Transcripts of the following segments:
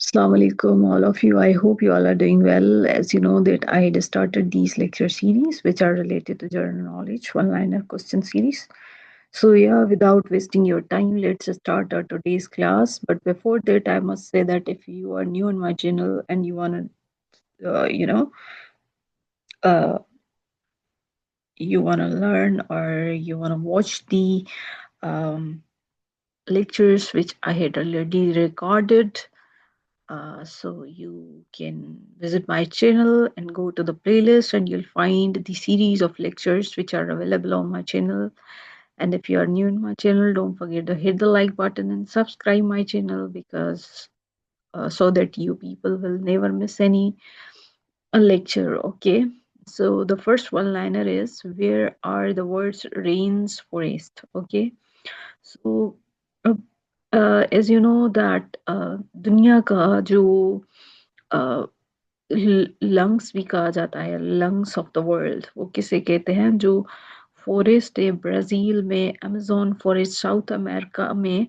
Assalamu alaikum, all of you. I hope you all are doing well. As you know, that I had started these lecture series, which are related to general knowledge, one-liner question series. So yeah, without wasting your time, let's start our today's class. But before that, I must say that if you are new on my channel and you wanna, uh, you wanna learn or you wanna watch the um, lectures which I had already recorded. So you can visit my channel and go to the playlist and you'll find the series of lectures which are available on my channel. And if you are new in my channel, don't forget to hit the like button and subscribe my channel because so that you people will never miss any lecture. Okay. So the first one liner is where are the words rains forest? Okay. So uh, as you know that दुनिया का जो lungs भी कहा जाता है, lungs of the world, वो किसे कहते हैं? जो फॉरेस्ट है ब्राजील में, अमेजोन फॉरेस्ट साउथ अमेरिका में,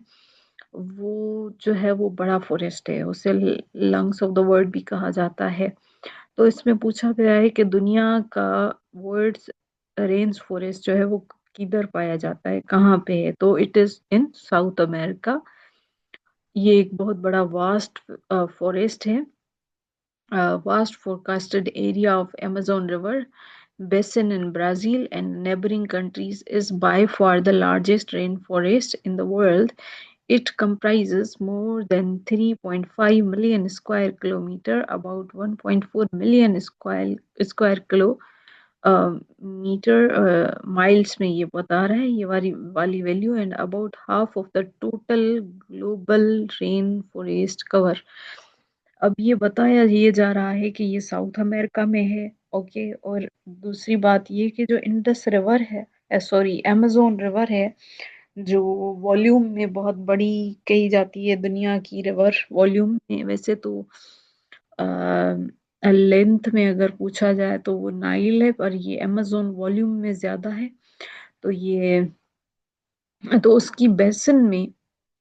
वो जो है वो बड़ा फॉरेस्ट है, उसे लंग्स ऑफ द वर्ल्ड भी कहा जाता है। तो इसमें पूछा गया है कि दुनिया का वर्ल्ड्स रेंज फॉरेस्ट जो है वो किधर पाया जाता है, कहाँ पे है? तो it is in south America. ये एक बहुत बड़ा वास्ट फॉरेस्ट है। Vast forecasted area of Amazon River basin in Brazil and neighboring countries is by far the largest rainforest in the world. It comprises more than 3.5 million square kilometer, about 1.4 million square kilo metre miles में ये बता रहा है, ये वाली value, and about half of the total global rain forest cover. अब ये बताया ये जा रहा है कि ये साउथ अमेरिका में है। ओके। और दूसरी बात ये कि जो इंडस रिवर है, सॉरी अमेजोन रिवर है, जो वॉल्यूम में बहुत बड़ी कही जाती है दुनिया की रिवर वॉल्यूम में, वैसे तो लेंथ में अगर पूछा जाए तो वो नाइल है, पर ये अमेजोन वॉल्यूम में ज्यादा है। तो ये तो उसकी बेसिन में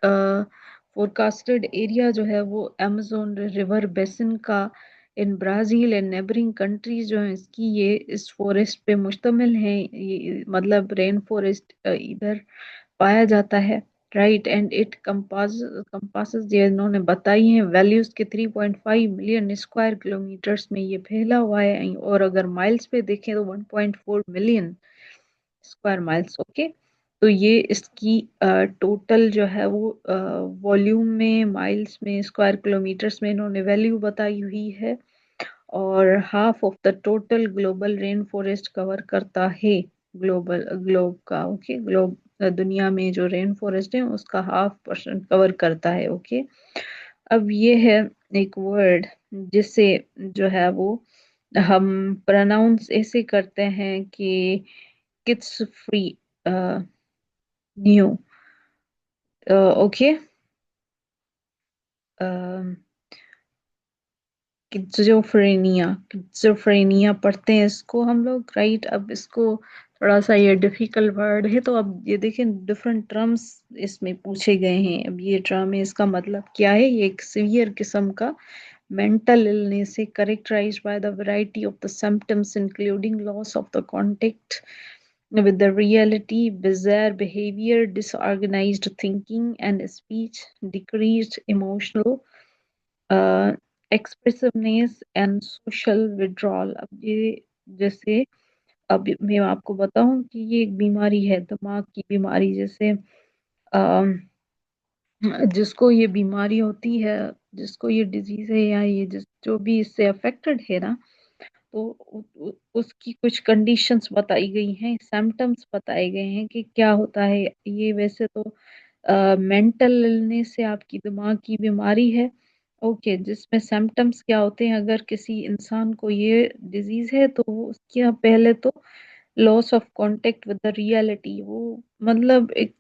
फोरकास्टेड एरिया जो है वो अमेजोन रिवर बेसिन का in Brazil and neighbouring countries जो है इसकी, ये इस फॉरेस्ट पे मुश्तमिल है। ये मतलब रेन फॉरेस्ट इधर पाया जाता है। राइट। एंड इट कंपासेस, ये इन्होंने बताई हैं वैल्यूज के 3.5 मिलियन स्क्वायर किलोमीटर्स में ये फैला हुआ है, और अगर माइल्स पे देखें तो 1.4 मिलियन स्क्वायर माइल्स। ओके। तो ये इसकी टोटल जो है वो वॉल्यूम में, माइल्स में, स्क्वायर किलोमीटर्स में इन्होंने वैल्यू बताई हुई है। और half of the total global rain forest cover करता है, ग्लोब का। ओके। ग्लोब दुनिया में जो रेन फॉरेस्ट है उसका 1/2% कवर करता है। ओके। अब ये है एक वर्ड जिसे जो है वो हम प्रोनाउंस ऐसे करते हैं कि किड्स फ्री न्यू। ओके। किड्सोफ्रेनिया पढ़ते हैं इसको हम लोग। राइट। अब इसको थोड़ा सा ये डिफिकल्ट वर्ड है, तो अब ये देखें डिफरेंट टर्म्स इसमें पूछे गए हैं। अब ये टर्म है, इसका मतलब क्या है? ये एक सीवियर किस्म का mental illness is characterized by the variety of the symptoms including loss of the contact with the reality, bizarre behavior, disorganized thinking and speech, decreased emotional expressiveness and social withdrawal. अब ये जैसे, अब मैं आपको बताऊं कि ये एक बीमारी है, दिमाग की बीमारी। जैसे जिसको ये बीमारी होती है, जिसको ये डिजीज है, या ये जो भी इससे अफेक्टेड है ना, तो उसकी कुछ कंडीशंस बताई गई हैं, सिम्टम्स बताए गए हैं कि क्या होता है ये। वैसे तो मेंटल इलनेस से आपकी दिमाग की बीमारी है। ओके। जिसमें सिम्टम्स क्या होते हैं, अगर किसी इंसान को ये डिजीज है तो उसके पहले तो loss of contact with the reality, वो मतलब एक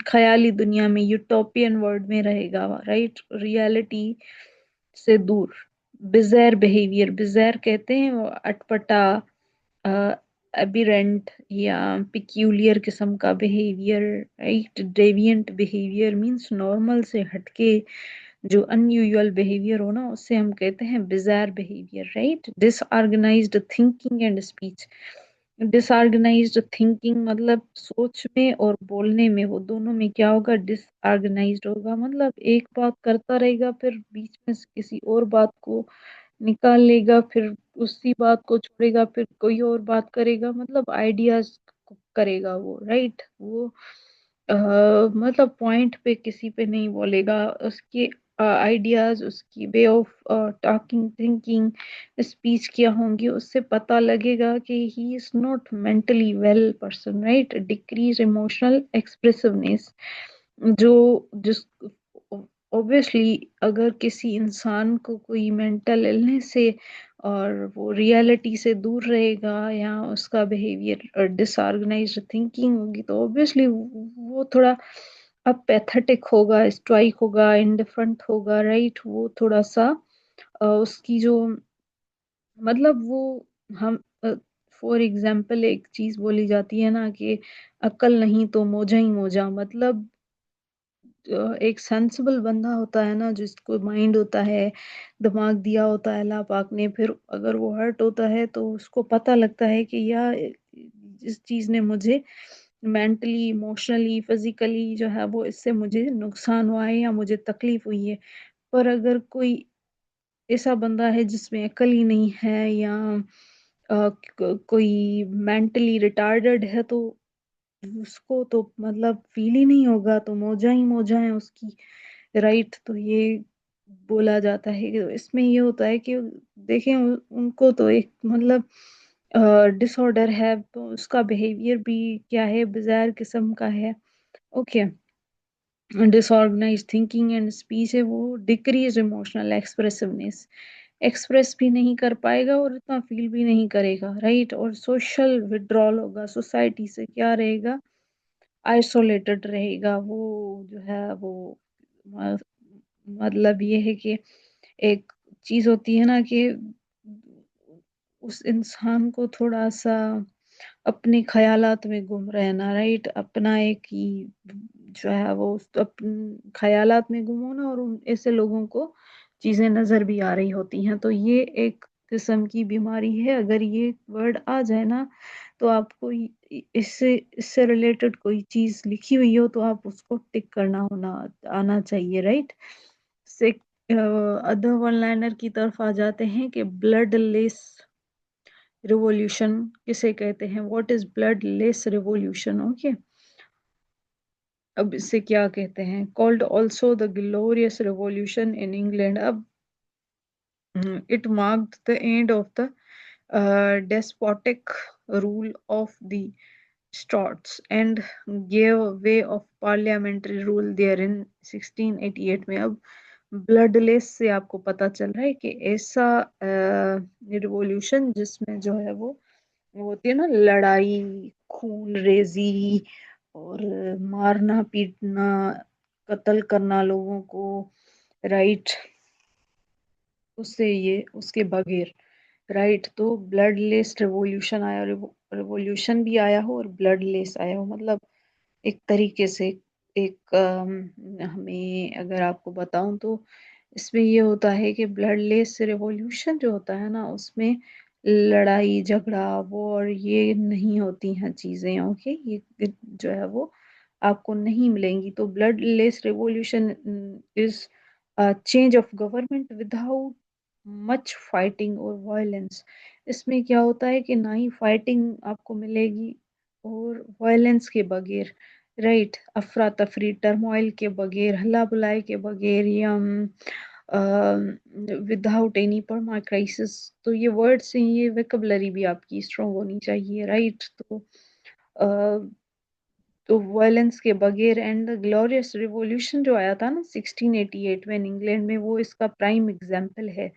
ख्याली दुनिया में, यूटोपियन वर्ल्ड में रहेगा। राइट। रियलिटी से दूर। बिजैर बिहेवियर, बिजैर कहते हैं वो अटपटा, एबिरेंट या पिक्यूलियर किस्म का behaviour. Right. Deviant behaviour means normal से हटके जो अनयूजुअल बिहेवियर हो ना उससे हम कहते हैं bizarre behaviour, right. Disorganised thinking and speech. Disorganised thinking मतलब सोच में और बोलने में, वो दोनों में क्या होगा, डिसऑर्गेनाइज्ड होगा, मतलब एक बात करता रहेगा फिर बीच में से किसी और बात को निकाल लेगा, फिर उसी बात को छोड़ेगा, फिर कोई और बात करेगा, मतलब आइडियाज करेगा वो, राइट। वो मतलब पॉइंट पे किसी पे नहीं बोलेगा, उसके आइडियाज, उसकी way of talking, thinking, speech क्या होंगी, उससे पता लगेगा कि he is not mentally well person, right. Decrease emotional expressiveness, जो जिस ऑब्वियसली अगर किसी इंसान को कोई मेंटल इलनेस है और वो रियलिटी से दूर रहेगा या उसका बिहेवियर डिसऑर्गेनाइज्ड थिंकिंग होगी, तो ऑब्वियसली वो थोड़ा अपैथेटिक होगा, स्टोइक होगा, इंडिफरेंट होगा, राइट। वो थोड़ा सा उसकी जो मतलब वो हम फॉर एग्जाम्पल एक चीज बोली जाती है ना कि अक्ल नहीं तो मोजा ही मोजा, मतलब एक सेंसिबल बंदा होता है ना, जिसको माइंड होता है, दिमाग दिया होता है अल्लाह पाक ने, फिर अगर वो हर्ट होता है तो उसको पता लगता है कि यार इस चीज ने मुझे मेंटली, इमोशनली, फिजिकली जो है वो इससे मुझे नुकसान हुआ है या मुझे तकलीफ हुई है। पर अगर कोई ऐसा बंदा है जिसमें अकल ही नहीं है या कोई मेंटली रिटार्डेड है, तो उसको तो मतलब फील ही नहीं होगा, तो मौजा ही मौजा है उसकी, राइट। तो ये बोला जाता है कि इसमें ये होता है कि देखें उनको तो एक मतलब डिसऑर्डर है, तो उसका बिहेवियर भी क्या है, बिजार किस्म का है। Okay. Disorganise thinking and speech है, वो डिक्रीज इमोशनल एक्सप्रेसिवनेस, एक्सप्रेस भी नहीं कर पाएगा और इतना फील भी नहीं करेगा, राइट। और सोशल विड्रॉल होगा, सोसाइटी से क्या रहेगा, आइसोलेटेड रहेगा वो, जो है वो म- मतलब ये है कि एक चीज होती है ना कि उस इंसान को थोड़ा सा अपने ख्यालात में गुम रहना, राइट। अपना एक ही जो है वो अपन ख्यालात में गुम होना, और उन ऐसे लोगों को चीजें नजर भी आ रही होती हैं, तो ये एक किस्म की बीमारी है। अगर ये वर्ड आ जाए ना, तो आपको इससे इससे रिलेटेड कोई चीज लिखी हुई हो तो आप उसको टिक करना होना आना चाहिए, राइट। से अदर वन लाइनर की तरफ आ जाते हैं कि ब्लड लेस रिवॉल्यूशन किसे कहते हैं, what is blood less revolution, okay. अब इससे क्या कहते हैं, called also the glorious revolution in England. अब it marked the end of the despotic rule of the Scots and gave way of parliamentary rule there in 1688 में। अब bloodless से आपको पता चल रहा है कि ऐसा रिवॉल्यूशन जिसमें जो है वो होती है ना लड़ाई, खून रेजी और मारना पीटना, कत्ल करना लोगों को, राइट। उससे ये उसके बगैर, राइट। तो ब्लड लेस रिवॉल्यूशन आया, रिवॉल्यूशन भी आया हो और ब्लड लेस आया हो, मतलब एक तरीके से एक हमें अगर आपको बताऊं तो इसमें ये होता है कि ब्लड लेस रिवॉल्यूशन जो होता है ना, उसमें लड़ाई झगड़ा वॉर ये नहीं होती हैं चीजें, ओके। ये जो है वो आपको नहीं मिलेंगी। तो blood less revolution is change of government without much fighting और वायलेंस। इसमें क्या होता है कि ना ही फाइटिंग आपको मिलेगी और वायलेंस के बगैर, राइट। अफरा तफरी टर्मोइल के बगैर, हल्ला बुलाई के बगैर, या विदाउट एनी परमा क्राइसिस। तो ये वर्ड्स हैं, ये वेकबलरी भी आपकी स्ट्रॉन्ग होनी चाहिए, राइट। तो वायलेंस के बगैर एंड द ग्लोरियस रिवॉल्यूशन जो आया था ना 1688 में इंग्लैंड में, वो इसका प्राइम एग्जाम्पल है,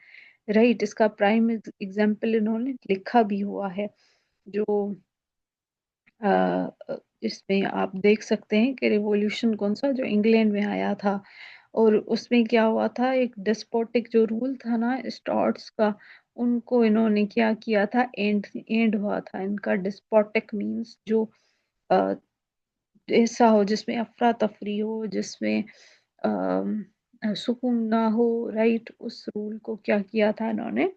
राइट। इसका प्राइम एग्जाम्पल इन्होंने लिखा भी हुआ है, जो इसमें आप देख सकते हैं कि रिवॉल्यूशन कौन सा जो इंग्लैंड में आया था। और उसमें क्या हुआ था, एक डेस्पोटिक जो रूल था ना स्टॉट्स का, उनको इन्होंने क्या किया था, एंड एंड हुआ था इनका। डेस्पोटिक मींस जो अ, ऐसा हो जिसमें अफरा तफरी हो, जिसमें सुकून ना हो, राइट, उस रूल को क्या किया था इन्होंने,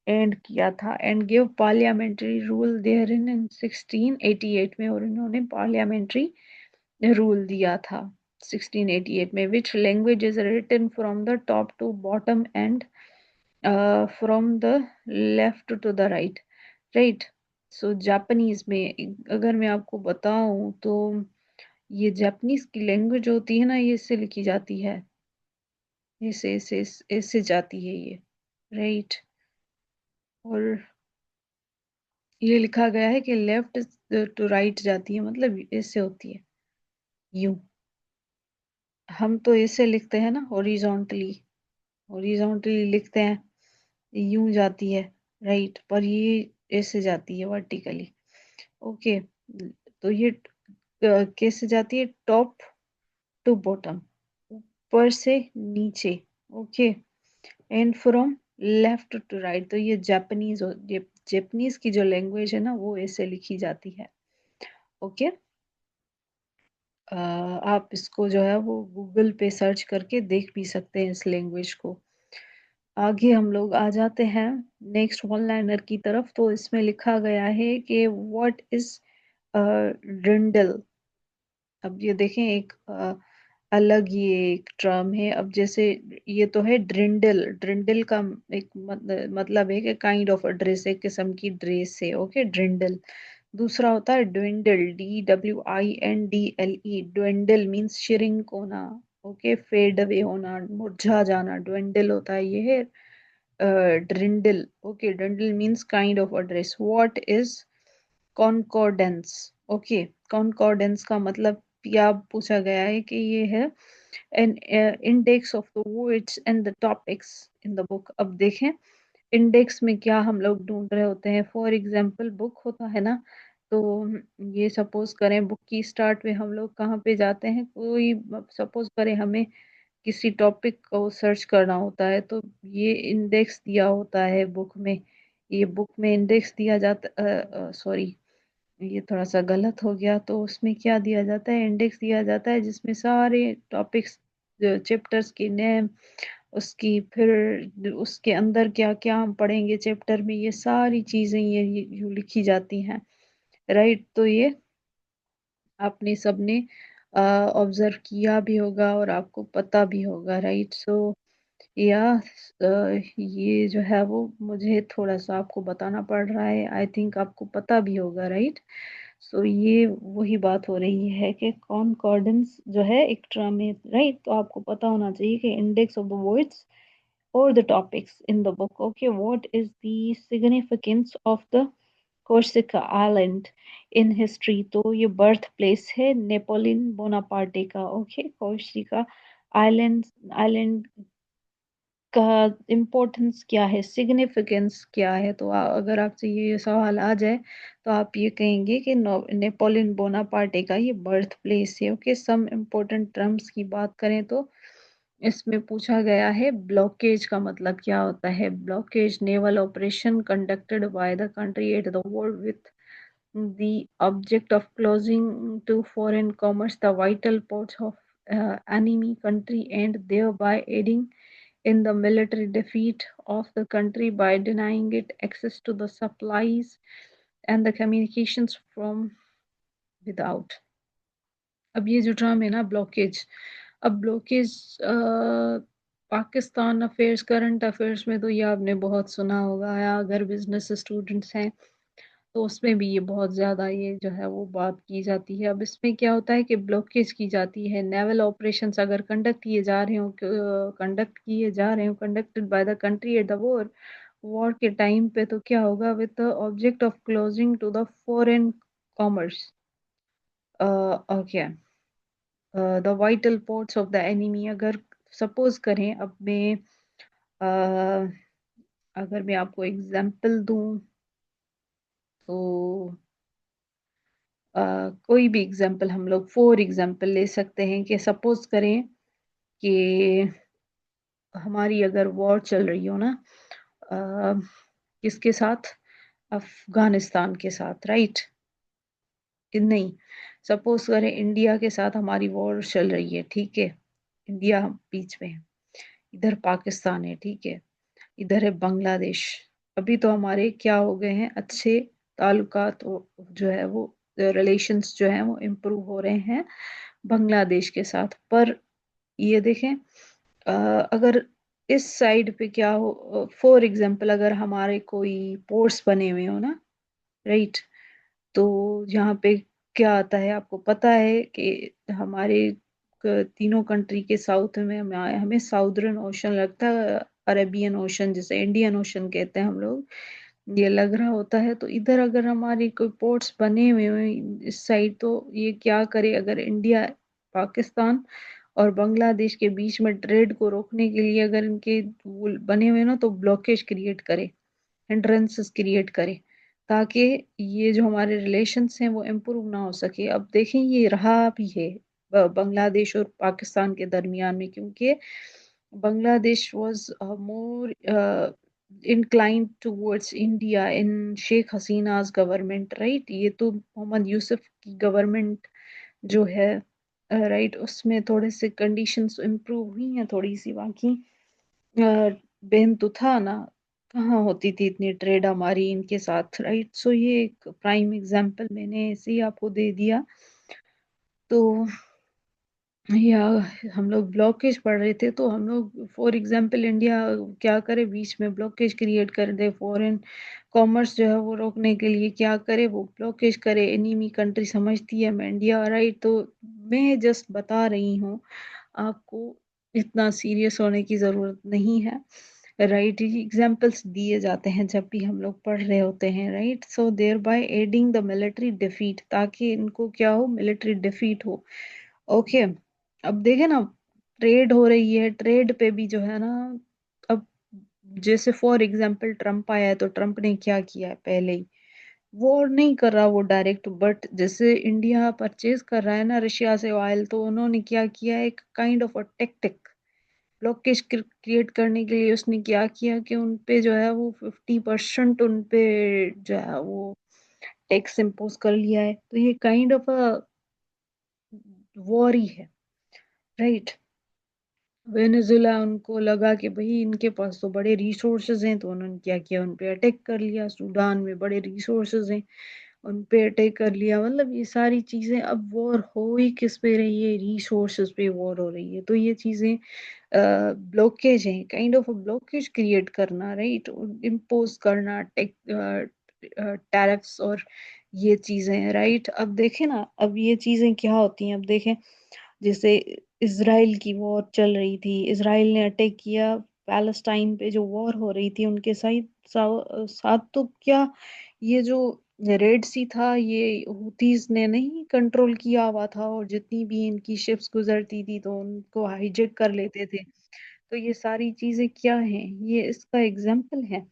एंड किया था, and give parliamentary rule there in 1688 में, और इन्होंने पार्लियामेंट्री रूल दिया था 1688 में, which language is written from the top to bottom and from the left to the right, right. So Japanese में अगर मैं आपको बताऊं तो ये जापानीज की लैंग्वेज होती है ना, ये इससे लिखी जाती है, ऐसे जाती है ये, राइट। और ये लिखा गया है कि लेफ्ट टू राइट जाती है, मतलब ऐसे होती है, यूं। हम तो ऐसे लिखते हैं ना, हॉरिजॉन्टली, हॉरिजॉन्टली लिखते हैं, यूं जाती है, राइट, पर ये ऐसे जाती है, वर्टिकली। ओके, तो ये कैसे जाती है, टॉप टू बॉटम, ऊपर से नीचे, okay, and from left to right. तो ये जापानीज, ये जापानीज की जो लैंग्वेज है ना, वो ऐसे लिखी जाती है, ओके। आप इसको जो है वो गूगल पे सर्च करके देख भी सकते हैं इस लैंग्वेज को। आगे हम लोग आ जाते हैं नेक्स्ट वन लाइनर की तरफ। तो इसमें लिखा गया है कि व्हाट इज ड्रिंडल। अब ये देखें, एक अलग ये एक टर्म है। अब जैसे ये तो है ड्रिंडल, ड्रिंडल का एक मतलब है कि काइंड ऑफ अ ड्रेस, एक किस्म की ड्रेस है, ओके, ड्रिंडल। दूसरा होता है dwindle, DWINDLE। Dwindle means shrink होना, ओके, फेड अवे होना, मुरझा जाना, ड्विंडल होता है ये है dirndl, okay. Dirndl means kind of a dress. What is concordance, okay. Concordance का मतलब या पूछा गया है कि ये है an index of the words and the topics in the book। अब देखें इंडेक्स में क्या हम लोग ढूंढ रहे होते हैं। फॉर एग्जाम्पल बुक होता है ना, तो ये सपोज करें बुक की स्टार्ट में हम लोग कहाँ पे जाते हैं, कोई सपोज करें हमें किसी टॉपिक को सर्च करना होता है, तो ये इंडेक्स दिया होता है बुक में। ये बुक में इंडेक्स दिया जाता, सॉरी ये थोड़ा सा गलत हो गया। तो उसमें क्या दिया जाता है, इंडेक्स दिया जाता है जिसमें सारे टॉपिक्स, चैप्टर्स की नेम, उसकी फिर उसके अंदर क्या क्या हम पढ़ेंगे चैप्टर में, ये सारी चीजें ये यूं लिखी जाती हैं, राइट। तो ये आपने सबने ऑब्जर्व किया भी होगा और आपको पता भी होगा, राइट। सो या ये जो है वो मुझे थोड़ा सा आपको बताना पड़ रहा है, आई थिंक आपको पता भी होगा, राइट। सो ये वही बात हो रही है कि कॉनकॉर्डेंस जो है एक टर्म है, राइट। तो आपको पता होना चाहिए कि index of the words or the topics in the book. Okay, what is the significance of the Corsica Island in history? तो ये बर्थ प्लेस है नेपोलियन बोनापार्टे का, ओके। कोर्सिका आइलैंड, आइलैंड का इम्पोर्टेंस क्या है, सिग्निफिकेंस क्या है। तो अगर आपसे ये सवाल आ जाए तो आप ये कहेंगे कि नेपोलियन बोनापार्टे का ये बर्थ प्लेस है, ओके। सम इम्पोर्टेंट टर्म्स की बात करें तो इसमें पूछा गया है ब्लॉकेज का मतलब क्या होता है। Blockage naval operation conducted by the country at the war with the object of closing to foreign commerce the vital ports of enemy country and thereby aiding in the military defeat of the country by denying it access to the supplies and the communications from without। अब ये जो term है ना blockage, अब blockage Pakistan affairs, current affairs में तो ये आपने बहुत सुना होगा, या अगर बिजनेस स्टूडेंट्स हैं तो उसमें भी ये बहुत ज़्यादा ये जो है वो बात की जाती है। अब इसमें क्या होता है कि ब्लॉकेज की जाती है, नेवल ऑपरेशंस अगर कंडक्ट किए जा रहे हो, conducted by the country at the war, war के टाइम पे तो क्या होगा, with the object of closing to the foreign commerce, okay, the vital ports of the enemy. अगर सपोज करें, अब मैं अ, अगर मैं आपको एग्जांपल दूं तो कोई भी एग्जांपल हम लोग फॉर एग्जांपल ले सकते हैं कि सपोज करें कि हमारी अगर वॉर चल रही हो ना, अ, किसके साथ, अफगानिस्तान के साथ, राइट, कि नहीं, सपोज करें इंडिया के साथ हमारी वॉर चल रही है, ठीक है, इंडिया बीच में है। इधर पाकिस्तान है, ठीक है, इधर है बांग्लादेश। अभी तो हमारे क्या हो गए हैं, अच्छे ताल्लुकात जो है वो रिलेशंस जो है वो इम्प्रूव हो रहे हैं बांग्लादेश के साथ। पर ये देखें, अ, अगर इस साइड पे क्या हो, फॉर एग्जांपल अगर हमारे कोई पोर्ट्स बने हुए हो ना, राइट, तो यहाँ पे क्या आता है, आपको पता है कि हमारे तीनों कंट्री के साउथ में हमें हमें साउदर्न ओशन लगता है, अरेबियन ओशन जिसे इंडियन ओशन कहते हैं हम लोग, ये लग रहा होता है। तो इधर अगर हमारी कोई पोर्ट्स बने हुए हैं इस साइड, तो ये क्या करे, अगर इंडिया, पाकिस्तान और बांग्लादेश के बीच में ट्रेड को रोकने के लिए अगर इनके वो बने हुए हैं ना, तो ब्लॉकेज क्रिएट करे, हिंड्रेंसेस क्रिएट करे, ताकि ये जो हमारे रिलेशंस हैं वो इम्प्रूव ना हो सके। अब देखें, ये रहा भी है बांग्लादेश और पाकिस्तान के दरमियान में, क्योंकि Bangladesh was more inclined towards India in Sheikh Hasina's government, right. ये तो मोहम्मद यूसुफ की गवर्नमेंट जो है, राइट, उसमें थोड़े से कंडीशंस इम्प्रूव हुई हैं थोड़ी सी। बाकी बहन तो था ना, कहाँ होती थी इतनी ट्रेड हमारी इनके साथ, राइट। सो ये एक प्राइम एग्जांपल मैंने ऐसे ही आपको दे दिया। तो या हम लोग ब्लॉकेज पढ़ रहे थे, तो हम लोग फॉर एग्जांपल इंडिया क्या करे, बीच में ब्लॉकेज क्रिएट कर दे, फॉरेन कॉमर्स जो है वो रोकने के लिए क्या करे, वो ब्लॉकेज करे। एनिमी कंट्री समझती है मैं इंडिया, राइट। तो मैं जस्ट बता रही हूँ आपको, इतना सीरियस होने की जरूरत नहीं है, राइट। एग्जाम्पल्स दिए जाते हैं जब भी हम लोग पढ़ रहे होते हैं, right. So there by adding the military defeat, ताकि इनको क्या हो, मिलिट्री डिफीट हो। ओके, अब देखे ना, ट्रेड हो रही है, ट्रेड पे भी जो है ना, अब जैसे फॉर एग्जांपल ट्रम्प आया है, तो ट्रम्प ने क्या किया है, पहले ही वॉर नहीं कर रहा वो डायरेक्ट, बट जैसे इंडिया परचेज कर रहा है ना रशिया से ऑयल, तो उन्होंने क्या किया, एक kind of a tactic, blockage create करने के लिए उसने क्या किया कि उन पे जो है वो 50% उन पे जो है वो टैक्स इम्पोज कर लिया है। तो ये काइंड ऑफ अ वॉर ही है, राइट। वेनेजुला, उनको लगा कि भाई इनके पास तो बड़े रिसोर्सेज हैं, तो उन्होंने क्या किया, उन पे अटैक कर लिया। सूडान में बड़े रिसोर्सेज हैं, उन पे अटैक कर लिया। मतलब ये सारी चीजें, अब वॉर हो ही किस पे रही है, रिसोर्सेज पे वॉर हो रही है। तो ये चीजें ब्लॉकेज है, काइंड ऑफ ब्लॉकेज क्रिएट करना, राइट, इम्पोज करना टेक टैरिफ्स और ये चीजें, राइट। अब देखें ना, अब ये चीजें क्या होती हैं, अब देखें, जैसे इसराइल की वॉर चल रही थी, इसराइल ने अटैक किया पैलेस्टाइन पे, जो वॉर हो रही थी उनके साथ साथ, तो क्या ये जो रेड सी था, ये हुतीज ने नहीं कंट्रोल किया हुआ था, और जितनी भी इनकी शिप्स गुजरती थी तो उनको हाईजैक कर लेते थे। तो ये सारी चीजें क्या हैं, ये इसका एग्जाम्पल है।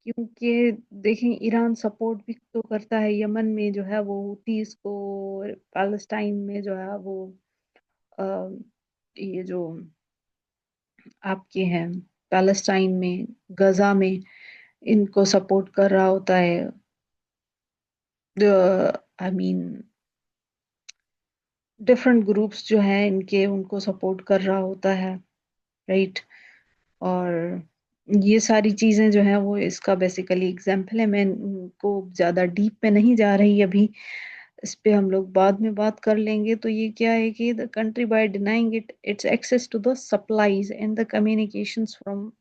क्योंकि देखें, ईरान सपोर्ट भी तो करता है यमन में जो है वो हुतीज को, और पैलेस्टाइन में जो है वो अ, ये जो आपके हैं पैलेस्टाइन में, गजा में, इनको सपोर्ट कर रहा होता है, आई मीन डिफरेंट ग्रुप्स जो हैं इनके, उनको सपोर्ट कर रहा होता है, राइट। और ये सारी चीजें जो है वो इसका बेसिकली एग्जाम्पल है। मैं इनको ज्यादा डीप में नहीं जा रही अभी, इस पे हम लोग बाद में बात कर लेंगे। तो ये क्या है कि the country by denying its access to the supplies and the communications from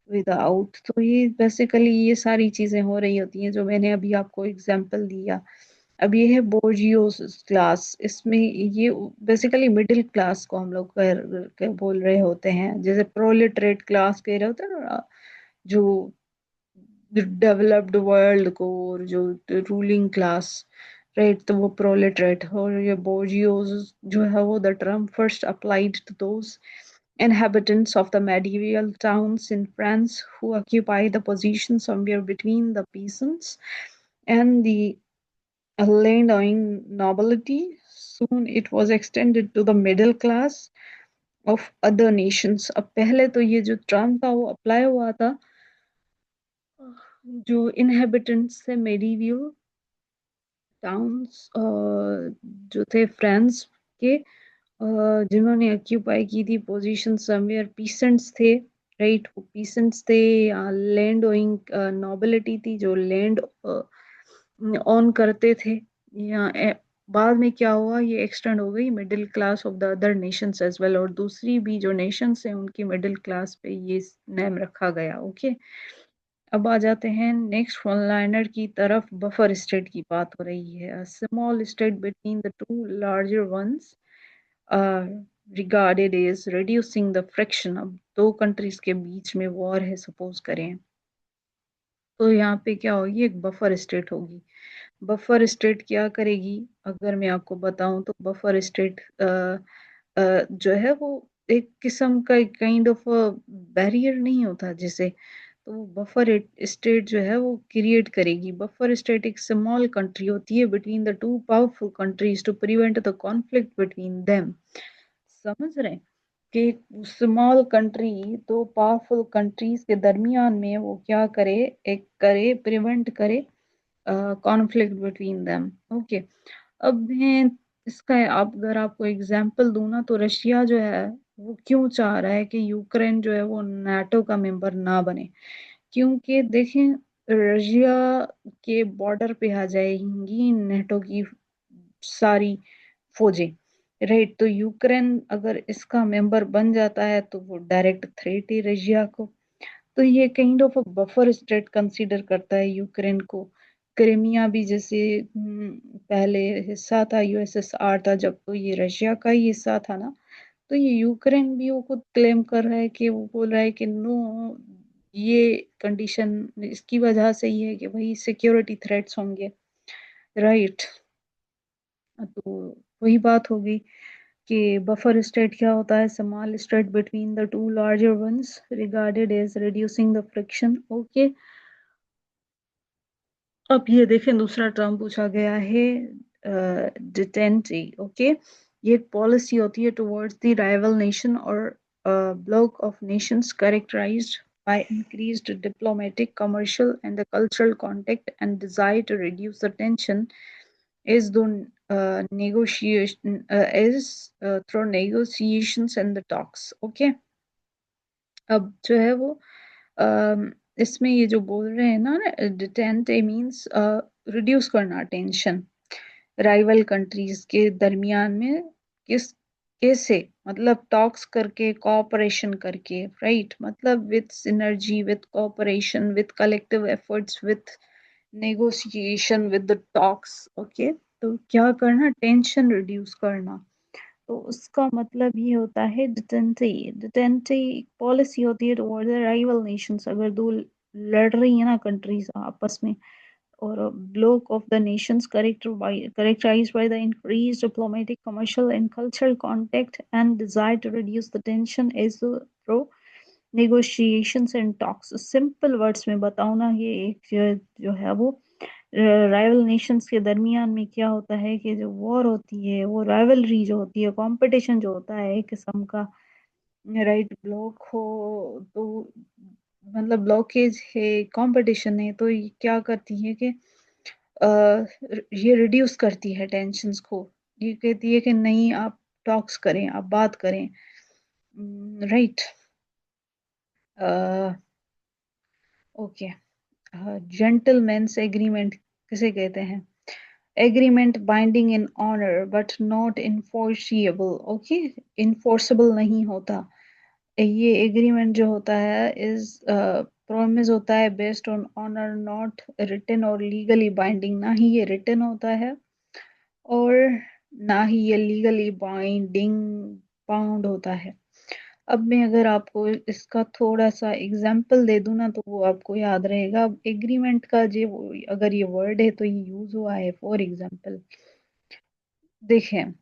without, तो ये बेसिकली ये सारी चीजें हो रही होती हैं जो मैंने अभी आपको एग्जांपल दिया। अब ये है बोर्जियोस क्लास, इसमें ये बेसिकली मिडिल क्लास को हम लोग बोल रहे होते हैं, जैसे प्रोलेटरेट क्लास कह रहे होते हैं ना, जो डेवलप्ड वर्ल्ड को, और जो रूलिंग क्लास, राइट, तो वो प्रोलेटरेट। और ये बोर्जियोस जो है वो the term first applied to those inhabitants of the medieval towns in France who occupy the position somewhere between the peasants and the landowning nobility. Soon it was extended to the middle class of other nations. अब पहले तो ये जो term था वो apply हुआ था जो inhabitants थे medieval टाउन्स जो थे फ्रांस के, जिन्होंने ऑक्यूपाई की थी पोजीशन समवेयर पीसेंट्स थे, राइट? वो पीसेंट्स थे या लैंड ओइंग नोबिलिटी थी जो लैंड ऑन करते थे, या बाद में क्या हुआ, ये एक्सटेंड हो गई middle class of the other nations as well, और दूसरी भी जो नेशंस हैं उनकी मिडिल क्लास पे ये नेम रखा गया। ओके, अब आ जाते हैं नेक्स्ट वन लाइनर की तरफ। बफर स्टेट की बात हो रही है। Small state between the two larger ones regarded is reducing the friction. अब दो कंट्रीज के बीच में वॉर है सपोज करें, तो यहाँ पे क्या होगी, एक बफर स्टेट होगी। बफर स्टेट क्या करेगी, अगर मैं आपको बताऊं तो बफर स्टेट जो है वो एक किस्म का काइंड ऑफ बैरियर नहीं होता जिसे, तो बफर स्टेट जो है वो क्रिएट करेगी। बफर स्टेट एक स्मॉल कंट्री होती है between the two powerful countries to prevent the conflict between them. समझ रहे हैं कि स्मॉल कंट्री दो पावरफुल कंट्रीज के दरमियान में वो क्या करे, एक करे प्रिवेंट करे कॉन्फ्लिक्ट बिटवीन देम। ओके, अब मैं इसका आप अगर आपको एग्जांपल दूं ना, तो रशिया जो है वो क्यों चाह रहा है कि यूक्रेन जो है वो नाटो का मेंबर ना बने, क्योंकि देखें रशिया के बॉर्डर पे आ जाएंगी नाटो की सारी फौजें, राइट? तो यूक्रेन अगर इसका मेंबर बन जाता है तो वो डायरेक्ट थ्रेट है रशिया को। तो ये kind of buffer state consider करता है यूक्रेन को। क्रिमिया भी जैसे पहले हिस्सा था यूएसएसआर था जब, तो ये रशिया का ही हिस्सा था ना। तो ये यूक्रेन भी वो खुद क्लेम कर रहा है कि वो बोल रहा है कि नो, ये कंडीशन इसकी वजह से ही है कि भाई सिक्योरिटी थ्रेट्स होंगे, राइट? तो वही बात होगी कि बफर स्टेट क्या होता है, small state between the two larger ones regarded as reducing the friction. Okay, अब ये देखें दूसरा टर्म पूछा गया है, डिटेंटी। ओके, ये एक पॉलिसी होती है टुवर्ड्स द राइवल नेशन और block of nations characterised by increased diplomatic, commercial, and the cultural contact and desire to reduce the tension is the negotiation is through negotiations and the talks. Okay, अब जो है वो इसमें ये जो बोल रहे हैं ना, डिटेंट मीन्स रिड्यूस करना टेंशन राइवल कंट्रीज के दरमियान में, किस कैसे, मतलब टॉक्स करके, कोऑपरेशन करके, राइट? मतलब with synergy, with cooperation, with collective efforts, with negotiation, with the talks. Okay, तो क्या करना, टेंशन रिड्यूस करना। तो उसका मतलब ये होता है डिटेंटी। डिटेंटी पॉलिसी होती है टुवर्ड्स राइवल नेशंस, अगर दो लड़ रही है ना कंट्रीज आपस में, or a bloc of the nations characterized by the increased diplomatic, commercial, and cultural contact and desire to reduce the tension is through negotiations and talks. Simple words में बताऊँ ना, ये एक जो है वो राइवल नेशंस के दरमियान में क्या होता है कि जो वॉर होती है, वो राइवलरी जो होती है, कंपटीशन जो होता है एक किस्म का, राइट? ब्लॉक हो तो मतलब ब्लॉकेज है, कंपटीशन है, तो ये क्या करती है कि ये रिड्यूस करती है टेंशन्स को। ये कहती है कि नहीं, आप टॉक्स करें, आप बात करें, राइट? ओके, जेंटलमैन्स एग्रीमेंट किसे कहते हैं? Agreement binding in honour but not enforceable. Okay, enforceable नहीं होता। ये एग्रीमेंट जो होता है इज प्रॉमिस होता है based on honour, not written और लीगली बाइंडिंग। ना ही ये रिटन होता है और ना ही ये लीगली बाइंडिंग बाउंड होता है। अब मैं अगर आपको इसका थोड़ा सा एग्जाम्पल दे दूं ना, तो वो आपको याद रहेगा। अब एग्रीमेंट का जो अगर ये वर्ड है तो ये यूज हुआ है। फॉर एग्जाम्पल देखें,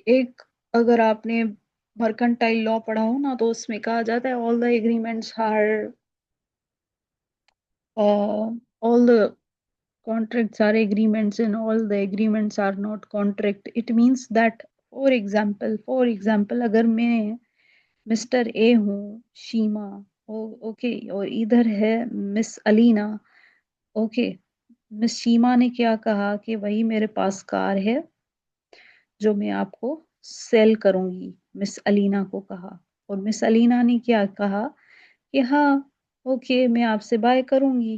एक अगर आपने मर्केंटाइल लॉ पढ़ा हो ना, तो उसमें कहा जाता है all the agreements are all the contracts are agreements and all the agreements are not contract. It means that for example अगर मैं मिस्टर ए हूँ, शीमा, ओके, और इधर है मिस अलीना। ओके, मिस शीमा ने क्या कहा कि वही मेरे पास कार है जो मैं आपको सेल करूंगी, मिस अलीना को कहा। और मिस अलीना ने क्या कहा कि हाँ, ओके, मैं आपसे बाय करूंगी।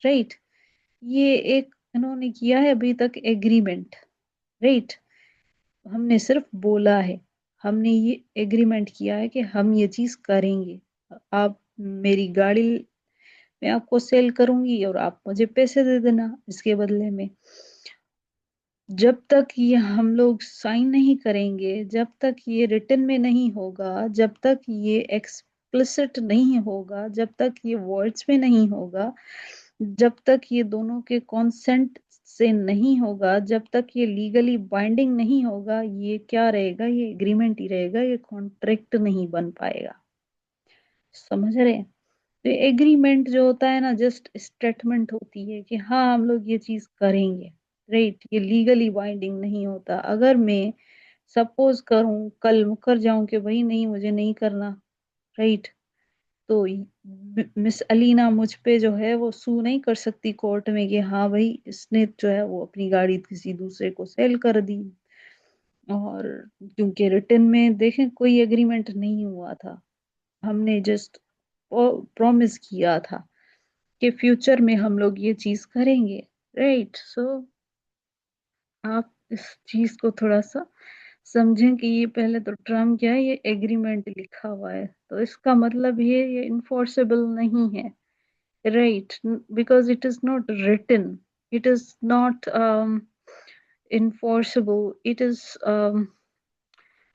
राइट। ये एक इन्होंने किया है अभी तक एग्रीमेंट। राइट। हमने सिर्फ बोला है, हमने ये एग्रीमेंट किया है कि हम ये चीज करेंगे। आप मेरी गाड़ी मैं आपको सेल करूंगी और आप मुझे पैसे दे देना इसके बदले में। जब तक ये हम लोग साइन नहीं करेंगे, जब तक ये रिटन में नहीं होगा, जब तक ये एक्सप्लिसिट नहीं होगा, जब तक ये वर्ड्स में नहीं होगा, जब तक ये दोनों के कॉन्सेंट से नहीं होगा, जब तक ये लीगली बाइंडिंग नहीं होगा, ये क्या रहेगा, ये एग्रीमेंट ही रहेगा, ये कॉन्ट्रैक्ट नहीं बन पाएगा। समझ रहे हैं? तो एग्रीमेंट जो होता है ना, जस्ट स्टेटमेंट होती है कि हाँ हम लोग ये चीज करेंगे। राइट। ये लीगली बाइंडिंग नहीं होता। अगर मैं सपोज करूं, कल मुकर जाऊं कि भाई नहीं, मुझे नहीं करना। राइट। तो मिस अलीना मुझ पे जो है वो सू नहीं कर सकती कोर्ट में कि हाँ भाई इसने जो है वो अपनी गाड़ी किसी दूसरे को सेल कर दी। और क्योंकि रिटर्न में देखें कोई एग्रीमेंट नहीं हुआ था, हमने जस्ट प्रॉमिस किया था कि फ्यूचर में हम लोग ये चीज करेंगे। राइट। सो आप इस चीज को थोड़ा सा समझें कि ये पहले तो टर्म क्या है, ये एग्रीमेंट लिखा हुआ है, तो इसका मतलब ये इन्फोर्सेबल नहीं है। Right. Because it is not written, it is not enforceable, it is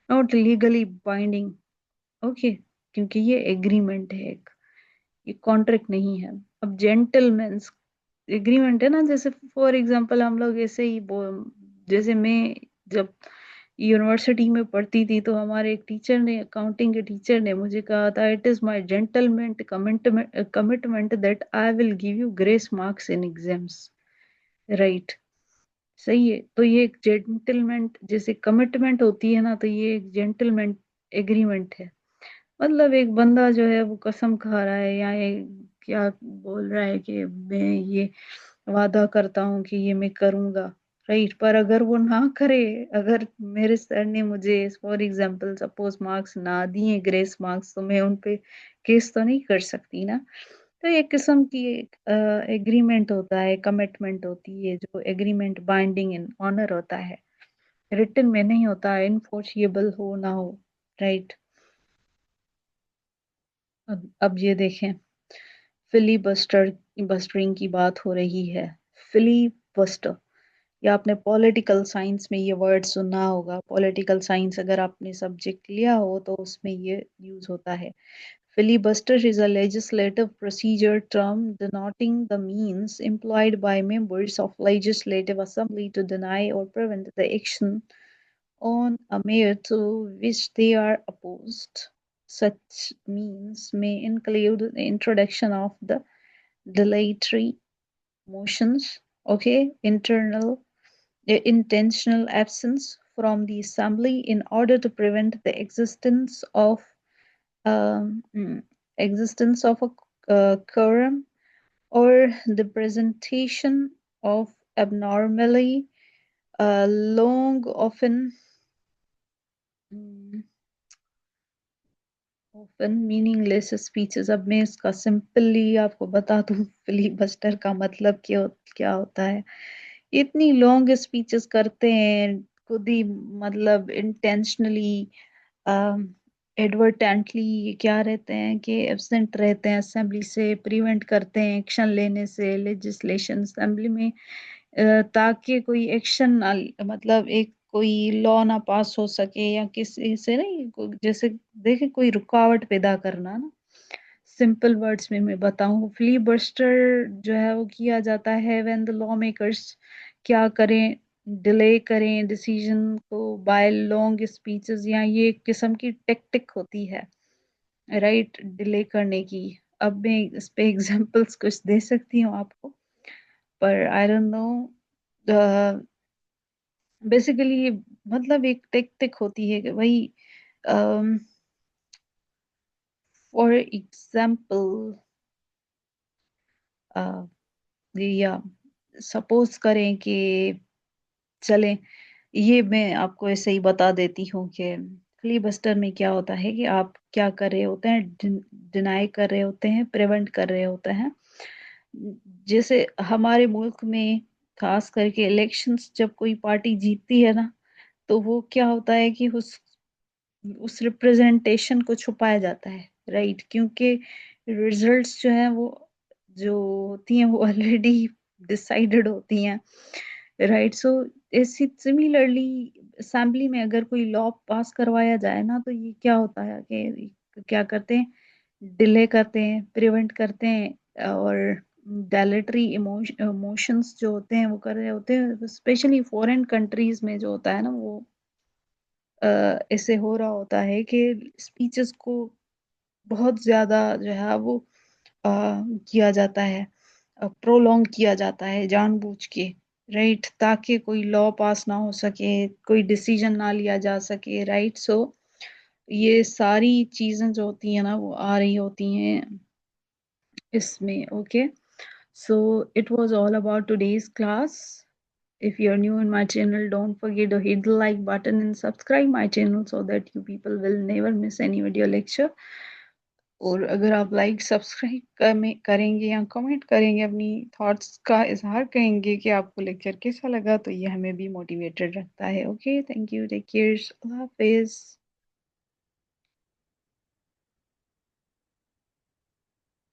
not legally binding. Okay. क्योंकि ये एग्रीमेंट है एक, ये कॉन्ट्रैक्ट नहीं है। अब जेंटलमैन्स एग्रीमेंट है ना, जैसे फॉर एग्जांपल हम लोग ऐसे ही जैसे मैं जब यूनिवर्सिटी में पढ़ती थी तो हमारे एक टीचर ने, अकाउंटिंग के टीचर ने मुझे कहा था, it is my gentleman commitment that I will give you grace marks in exams. Right. सही है। तो ये एक जेंटलमेंट जैसे कमिटमेंट होती है ना, तो ये एक जेंटलमेंट एग्रीमेंट है। मतलब एक बंदा जो है वो कसम खा रहा है या ये क्या बोल रहा है कि मैं ये वादा करता हूँ कि ये मैं करूंगा। राइट। पर अगर वो ना करे, अगर मेरे सर ने मुझे फॉर एग्जांपल सपोज मार्क्स ना दिए, ग्रेस मार्क्स, तो मैं उन पे केस तो नहीं कर सकती ना। तो एक किस्म की एग्रीमेंट होता है, कमिटमेंट होती है, जो एग्रीमेंट बाइंडिंग इन ऑनर होता है, रिटन में नहीं होता है, इनफोर्सिएबल हो ना हो। राइट। अब ये देखें, फिलीबस्टर बस्टरिंग की बात हो रही है। फिलीबस्टर, या आपने पॉलिटिकल साइंस में ये वर्ड सुना होगा। पॉलिटिकल साइंस अगर आपने सब्जेक्ट लिया हो तो उसमें ये यूज होता है। Filibuster is a legislative procedure term denoting the means employed by members of legislative assembly to deny or prevent the action on a matter to which they are opposed. Such means may include the introduction of the dilatory motions, okay, intentional absence from the assembly in order to prevent the um, mm, existence of a quorum, or the presentation of abnormally long, mm, often meaningless speeches। अब मैं इसका simply आपको बता दूं फिलीबस्टर का मतलब क्या होता है। इतनी लॉन्ग स्पीचेस करते हैं खुद ही, मतलब इंटेंशनली, एडवर्टेंटली क्या रहते हैं कि एब्सेंट रहते हैं असेंबली से, प्रिवेंट करते हैं एक्शन लेने से लेजिस्लेशन असेंबली में, ताकि कोई एक्शन ना, मतलब एक कोई लॉ ना पास हो सके, या किसी से नहीं जैसे देखे कोई रुकावट पैदा करना ना। सिंपल वर्ड्स में मैं बताऊं, फिलीबस्टर जो है वो किया जाता है व्हेन द लॉ मेकर्स क्या करें, डिले करें डिसीजन को बाय लॉन्ग स्पीचेस, या ये एक किस्म की टेक्टिक होती है। राइट। डिले करने की। अब मैं इस पे एग्जांपल्स कुछ दे सकती हूँ आपको, पर आई डोंट नो। बेसिकली ये मतलब एक टेक्टिक होती है कि भाई, फॉर एग्जांपल, या सपोज करें कि चलें ये मैं आपको ऐसे ही बता देती हूँ कि फिलीबस्टर में क्या होता है कि आप क्या कर रहे होते हैं, डिनाई कर रहे होते हैं, प्रिवेंट कर रहे होते हैं। जैसे हमारे मुल्क में खास करके इलेक्शंस जब कोई पार्टी जीतती है ना, तो वो क्या होता है कि उस रिप्रेजेंटेशन को छुपाया जाता है, राइट? क्योंकि रिजल्ट्स जो हैं वो जो होती हैं वो ऑलरेडी डिसाइडेड होती हैं, राइट? सो इसी सिमिलरली असेंबली में अगर कोई लॉ पास करवाया जाए ना, तो ये क्या होता है कि क्या करते हैं, डिले करते हैं, प्रिवेंट करते हैं, और डायलेटरी इमोशंस जो होते हैं वो कर रहे होते हैं, स्पेशली फॉरेन कंट्रीज में जो होता है ना वो ऐसे हो रहा होता है कि स्पीचेस को बहुत ज्यादा जो है वो किया जाता है, प्रोलॉन्ग किया जाता है जानबूझ के, राइट? ताकि कोई लॉ पास ना हो सके, कोई डिसीजन ना लिया जा सके, राइट? सो ये सारी चीजें जो होती हैं ना वो आ रही होती हैं इसमें, okay? So it was all about today's class. If you're new in my channel, don't forget to hit the like button and subscribe my channel so that you people will never miss any video lecture. और अगर आप like subscribe करेंगे या comment करेंगे, अपनी thoughts का इजहार करेंगे कि आपको लेक्चर कैसा लगा, तो ये हमें भी मोटिवेटेड रखता है। Okay, thank you, take care, अल्लाह हाफिज।